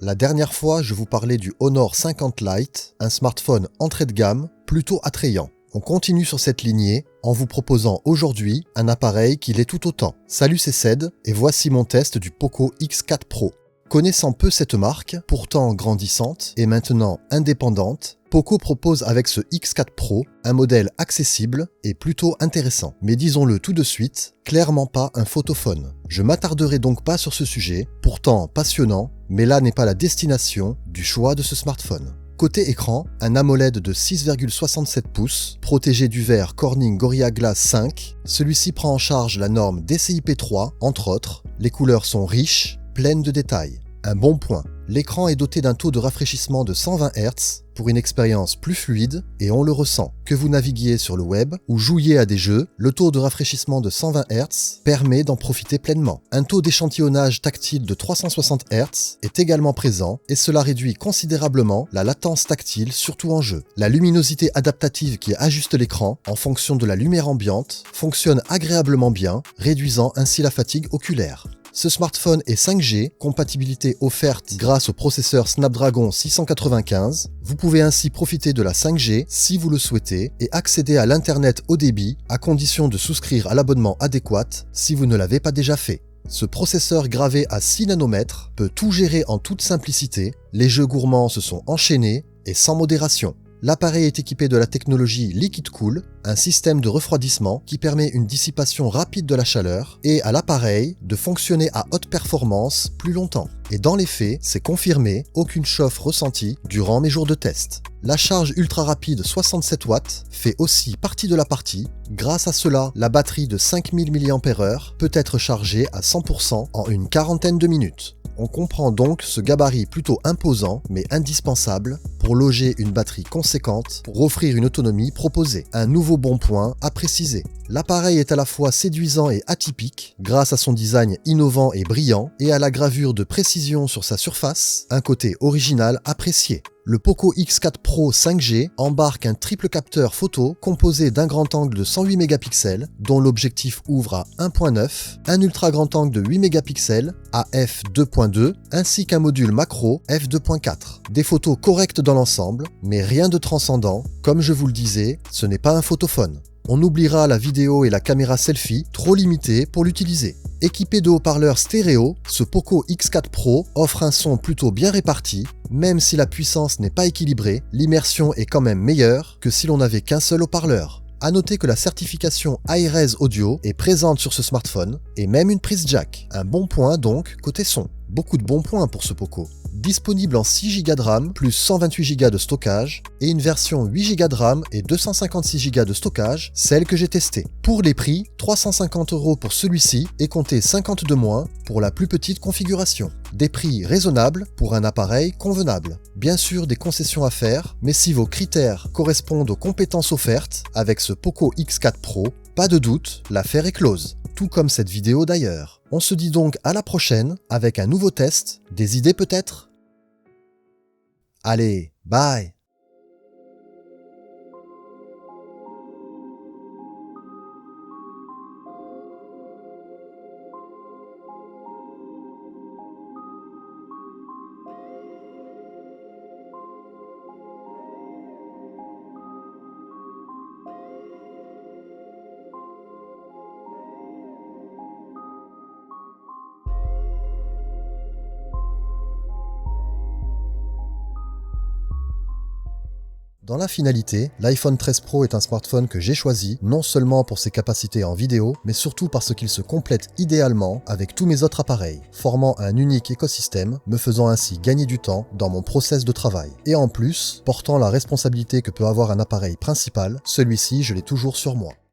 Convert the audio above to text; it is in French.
La dernière fois, je vous parlais du Honor 50 Lite, un smartphone entrée de gamme, plutôt attrayant. On continue sur cette lignée en vous proposant aujourd'hui un appareil qui l'est tout autant. Salut, c'est Ced et voici mon test du Poco X4 Pro. Connaissant peu cette marque, pourtant grandissante et maintenant indépendante, Poco propose avec ce X4 Pro un modèle accessible et plutôt intéressant. Mais disons-le tout de suite, clairement pas un photophone. Je m'attarderai donc pas sur ce sujet, pourtant passionnant, mais là n'est pas la destination du choix de ce smartphone. Côté écran, un AMOLED de 6,67 pouces, protégé du verre Corning Gorilla Glass 5. Celui-ci prend en charge la norme DCI-P3, entre autres. Les couleurs sont riches, pleines de détails. Un bon point. L'écran est doté d'un taux de rafraîchissement de 120 Hz pour une expérience plus fluide et on le ressent. Que vous naviguiez sur le web ou jouiez à des jeux, le taux de rafraîchissement de 120 Hz permet d'en profiter pleinement. Un taux d'échantillonnage tactile de 360 Hz est également présent et cela réduit considérablement la latence tactile, surtout en jeu. La luminosité adaptative qui ajuste l'écran en fonction de la lumière ambiante fonctionne agréablement bien, réduisant ainsi la fatigue oculaire. Ce smartphone est 5G, compatibilité offerte grâce au processeur Snapdragon 695. Vous pouvez ainsi profiter de la 5G si vous le souhaitez et accéder à l'Internet haut débit à condition de souscrire à l'abonnement adéquat si vous ne l'avez pas déjà fait. Ce processeur gravé à 6 nanomètres peut tout gérer en toute simplicité. Les jeux gourmands se sont enchaînés et sans modération. L'appareil est équipé de la technologie Liquid Cool, un système de refroidissement qui permet une dissipation rapide de la chaleur et à l'appareil de fonctionner à haute performance plus longtemps. Et dans les faits, c'est confirmé, aucune chauffe ressentie durant mes jours de test. La charge ultra rapide 67 watts fait aussi partie de la partie. Grâce à cela, la batterie de 5000 mAh peut être chargée à 100% en une quarantaine de minutes. On comprend donc ce gabarit plutôt imposant mais indispensable pour loger une batterie conséquente pour offrir une autonomie proposée. Un nouveau bon point à préciser. L'appareil est à la fois séduisant et atypique grâce à son design innovant et brillant et à la gravure de précision sur sa surface, un côté original apprécié. Le Poco X4 Pro 5G embarque un triple capteur photo composé d'un grand angle de 108 mégapixels dont l'objectif ouvre à 1.9, un ultra grand angle de 8 mégapixels à f2.2 ainsi qu'un module macro f2.4. Des photos correctes dans l'ensemble, mais rien de transcendant. Comme je vous le disais, ce n'est pas un photophone. On oubliera la vidéo et la caméra selfie, trop limitées pour l'utiliser. Équipé de haut-parleurs stéréo, ce Poco X4 Pro offre un son plutôt bien réparti. Même si la puissance n'est pas équilibrée, l'immersion est quand même meilleure que si l'on n'avait qu'un seul haut-parleur. A noter que la certification Hi-Res Audio est présente sur ce smartphone et même une prise jack. Un bon point donc côté son. Beaucoup de bons points pour ce Poco. Disponible en 6 Go de RAM plus 128 Go de stockage et une version 8 Go de RAM et 256 Go de stockage, celle que j'ai testée. Pour les prix, 350 € pour celui-ci et comptez 50 de moins pour la plus petite configuration. Des prix raisonnables pour un appareil convenable. Bien sûr des concessions à faire, mais si vos critères correspondent aux compétences offertes avec ce Poco X4 Pro, pas de doute, l'affaire est close. Tout comme cette vidéo d'ailleurs. On se dit donc à la prochaine avec un nouveau test, des idées peut-être ? Allez, bye! Dans la finalité, l'iPhone 13 Pro est un smartphone que j'ai choisi, non seulement pour ses capacités en vidéo, mais surtout parce qu'il se complète idéalement avec tous mes autres appareils, formant un unique écosystème, me faisant ainsi gagner du temps dans mon process de travail. Et en plus, portant la responsabilité que peut avoir un appareil principal, celui-ci je l'ai toujours sur moi.